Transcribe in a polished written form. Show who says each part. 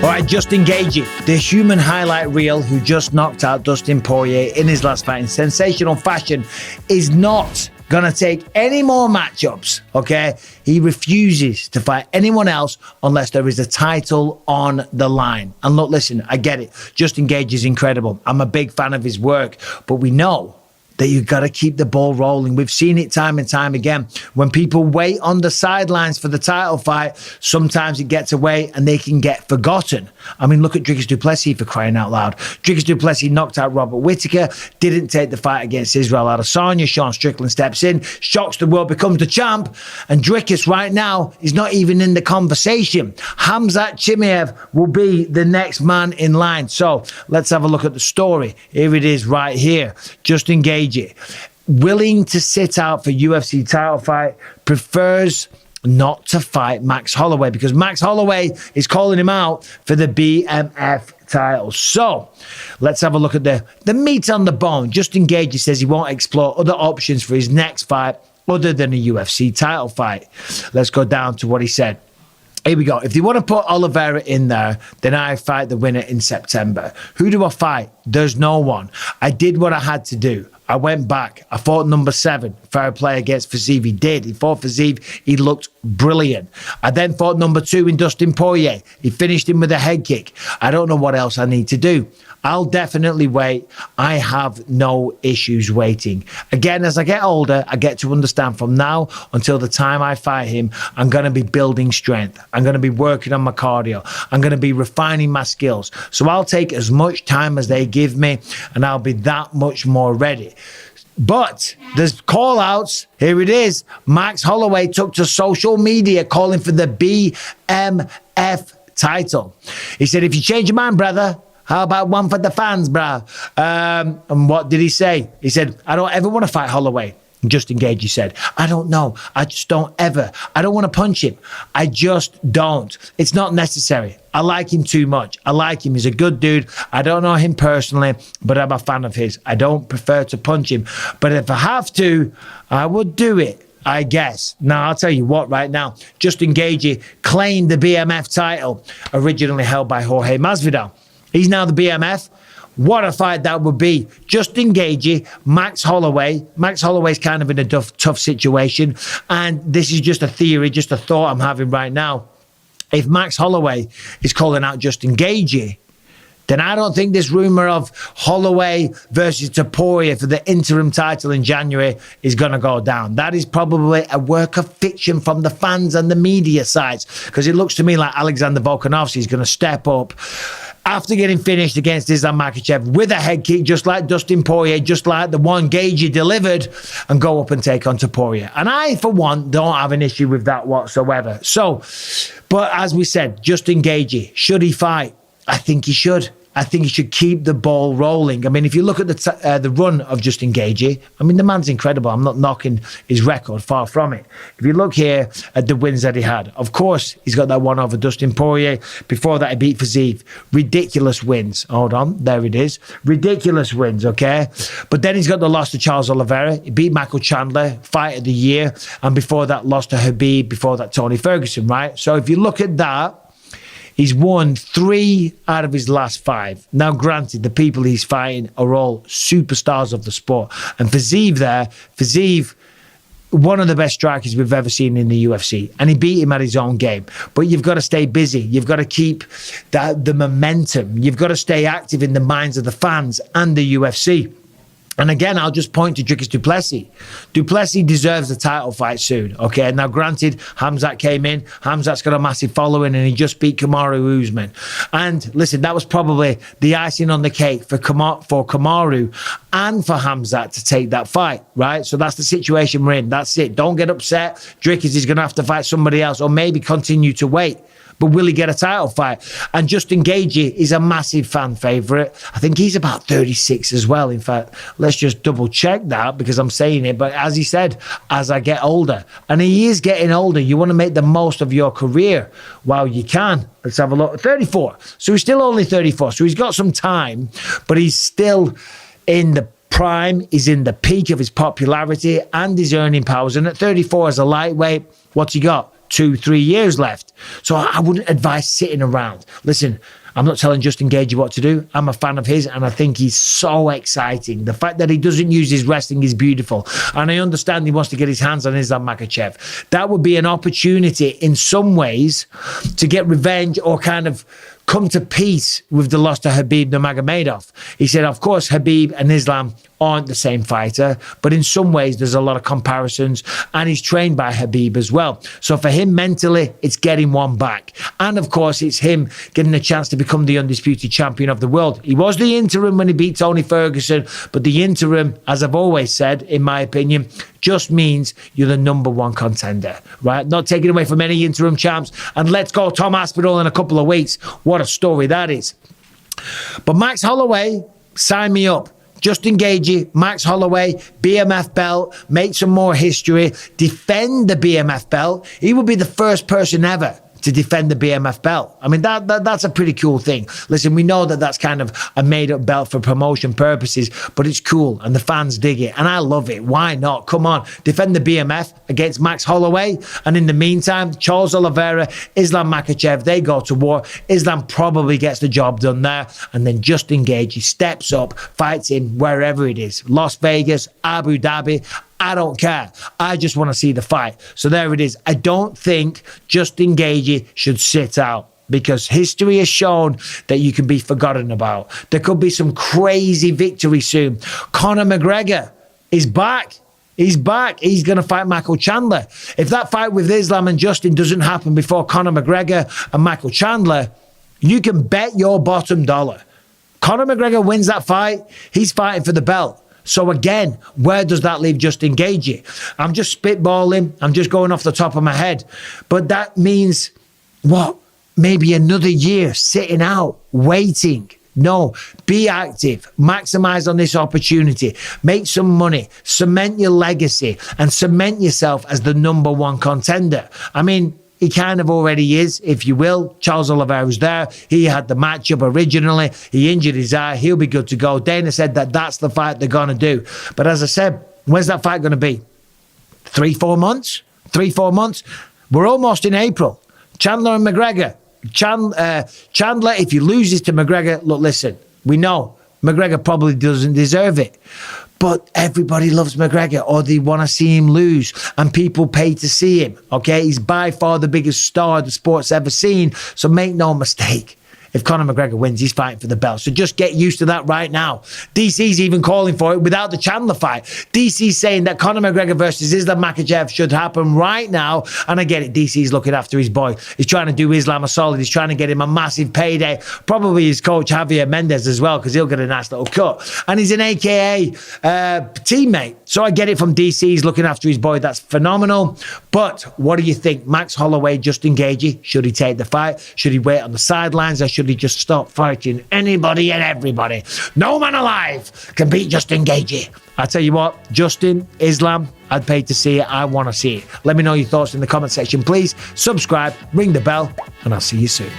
Speaker 1: All right, Justin Gaethje, the human highlight reel who just knocked out Dustin Poirier in his last fight in sensational fashion, is not going to take any more matchups, okay? He refuses to fight anyone else unless there is a title on the line. And look, listen, I get it. Justin Gaethje is incredible. I'm a big fan of his work, but we know that you've got to keep the ball rolling. We've seen it time and time again. When people wait on the sidelines for the title fight, sometimes it gets away and they can get forgotten. I mean, look at Dricus du Plessis, for crying out loud. Dricus du Plessis knocked out Robert Whittaker, didn't take the fight against Israel Adesanya. Sean Strickland steps in, shocks the world, becomes the champ, and Dricus right now is not even in the conversation. Khamzat Chimaev will be the next man in line. So let's have a look at the story. Here it is right here. Justin Gaethje, willing to sit out for UFC title fight, prefers not to fight Max Holloway because Max Holloway is calling him out for the BMF title. So let's have a look at the meat on the bone. Justin Gaethje says he won't explore other options for his next fight other than a UFC title fight. Let's go down to what he said. Here we go. If they want to put Oliveira in there, then I fight the winner in September. Who do I fight? There's no one. I did what I had to do. I went back. I fought number 7. Fair play against Fiziev. He did. He fought Fiziev. He looked brilliant. I then fought number 2 in Dustin Poirier. He finished him with a head kick. I don't know what else I need to do. I'll definitely wait. I have no issues waiting. Again, as I get older, I get to understand from now until the time I fight him, I'm going to be building strength. I'm going to be working on my cardio. I'm going to be refining my skills. So I'll take as much time as they give me, and I'll be that much more ready. But there's call-outs. Here it is. Max Holloway took to social media calling for the BMF title. He said, if you change your mind, brother, how about one for the fans, bruh? And what did he say? He said, I don't ever want to fight Holloway. Justin Gaethje said, I don't know. I just don't ever. I don't want to punch him. I just don't. It's not necessary. I like him too much. I like him. He's a good dude. I don't know him personally, but I'm a fan of his. I don't prefer to punch him. But if I have to, I would do it, I guess. Now, I'll tell you what right now. Justin Gaethje claimed the BMF title, originally held by Jorge Masvidal. He's now the BMF. What a fight that would be. Justin Gaethje, Max Holloway. Max Holloway's kind of in a tough situation. And this is just a theory, just a thought I'm having right now. If Max Holloway is calling out Justin Gaethje, then I don't think this rumor of Holloway versus Poirier for the interim title in January is going to go down. That is probably a work of fiction from the fans and the media sides, because it looks to me like Alexander Volkanovski is going to step up after getting finished against Islam Makhachev with a head kick, just like Dustin Poirier, just like the one Gaethje delivered, and go up and take on Poirier. And I, for one, don't have an issue with that whatsoever. So, but as we said, Justin Gaethje, should he fight? I think he should. I think he should keep the ball rolling. I mean, if you look at the run of Justin Gaethje, I mean, the man's incredible. I'm not knocking his record, far from it. If you look here at the wins that he had, of course, he's got that one over Dustin Poirier. Before that, he beat Fiziev. Ridiculous wins. Hold on, there it is. Ridiculous wins, okay? But then he's got the loss to Charles Oliveira. He beat Michael Chandler, fight of the year. And before that, lost to Khabib. Before that, Tony Ferguson, right? So if you look at that, he's won 3 out of his last 5. Now, granted, the people he's fighting are all superstars of the sport. And Fiziev, one of the best strikers we've ever seen in the UFC. And he beat him at his own game. But you've got to stay busy. You've got to keep the momentum. You've got to stay active in the minds of the fans and the UFC. And again, I'll just point to Dricus du Plessis. Du Plessis deserves a title fight soon, okay? Now, granted, Khamzat came in. Khamzat's got a massive following, and he just beat Kamaru Usman. And listen, that was probably the icing on the cake for Kamaru and for Khamzat to take that fight, right? So that's the situation we're in. That's it. Don't get upset. Dricus is going to have to fight somebody else, or maybe continue to wait. But will he get a title fight? And Justin Gaethje is a massive fan favourite. I think he's about 36 as well. In fact, let's just double check that, because I'm saying it. But as he said, as I get older, and he is getting older, you want to make the most of your career while you can. Let's have a look. 34. So he's still only 34. So he's got some time, but he's still in the prime. He's in the peak of his popularity and his earning powers. And at 34 as a lightweight, what's he got? 2-3 years left. So I wouldn't advise sitting around. Listen, I'm not telling Justin Gaethje what to do. I'm a fan of his, and I think he's so exciting. The fact that he doesn't use his wrestling is beautiful. And I understand he wants to get his hands on Islam Makhachev. That would be an opportunity in some ways to get revenge or kind of come to peace with the loss to Khabib Nurmagomedov. He said, of course, Khabib and Islam aren't the same fighter, but in some ways there's a lot of comparisons, and he's trained by Khabib as well. So for him mentally, it's getting one back. And of course, it's him getting a chance to become the undisputed champion of the world. He was the interim when he beat Tony Ferguson, but the interim, as I've always said, in my opinion, just means you're the number one contender, right? Not taking away from any interim champs. And let's go Tom Aspinall in a couple of weeks. What a story that is. But Max Holloway, sign me up. Justin Gaethje, Max Holloway, BMF belt, make some more history, defend the BMF belt. He will be the first person ever to defend the BMF belt. I mean, that's a pretty cool thing. Listen, we know that that's kind of a made-up belt for promotion purposes, but it's cool, and the fans dig it, and I love it. Why not? Come on, defend the BMF against Max Holloway, and in the meantime, Charles Oliveira, Islam Makhachev, they go to war. Islam probably gets the job done there, and then Justin Gaethje steps up, fights him wherever it is, Las Vegas, Abu Dhabi, I don't care. I just want to see the fight. So there it is. I don't think Justin Gaethje should sit out, because history has shown that you can be forgotten about. There could be some crazy victory soon. Conor McGregor is back. He's back. He's going to fight Michael Chandler. If that fight with Islam and Justin doesn't happen before Conor McGregor and Michael Chandler, you can bet your bottom dollar. Conor McGregor wins that fight, he's fighting for the belt. So again, where does that leave Justin Gaethje? I'm just spitballing. I'm just going off the top of my head. But that means, what? Maybe another year sitting out, waiting. No, be active. Maximize on this opportunity. Make some money. Cement your legacy and cement yourself as the number one contender. I mean, he kind of already is, if you will. Charles Oliveira's there. He had the matchup originally. He injured his eye. He'll be good to go. Dana said that that's the fight they're going to do. But as I said, when's that fight going to be? 3-4 months? 3-4 months? We're almost in April. Chandler and McGregor. Chandler, if he loses to McGregor, look, listen, we know McGregor probably doesn't deserve it. But everybody loves McGregor, or they want to see him lose, and people pay to see him, okay? He's by far the biggest star the sport's ever seen, so make no mistake. If Conor McGregor wins, he's fighting for the belt. So just get used to that right now. DC's even calling for it without the Chandler fight. DC's saying that Conor McGregor versus Islam Makhachev should happen right now. And I get it. DC's looking after his boy. He's trying to do Islam a solid. He's trying to get him a massive payday. Probably his coach, Javier Mendez, as well, because he'll get a nice little cut. And he's an AKA teammate. So I get it from DC's looking after his boy. That's phenomenal. But what do you think? Max Holloway, Justin Gaethje, should he take the fight? Should he wait on the sidelines, or should he just stop fighting anybody and everybody? No man alive can beat Justin Gaethje. I tell you what, Justin, Islam, I'd pay to see it. I want to see it. Let me know your thoughts in the comment section. Please subscribe, ring the bell, and I'll see you soon.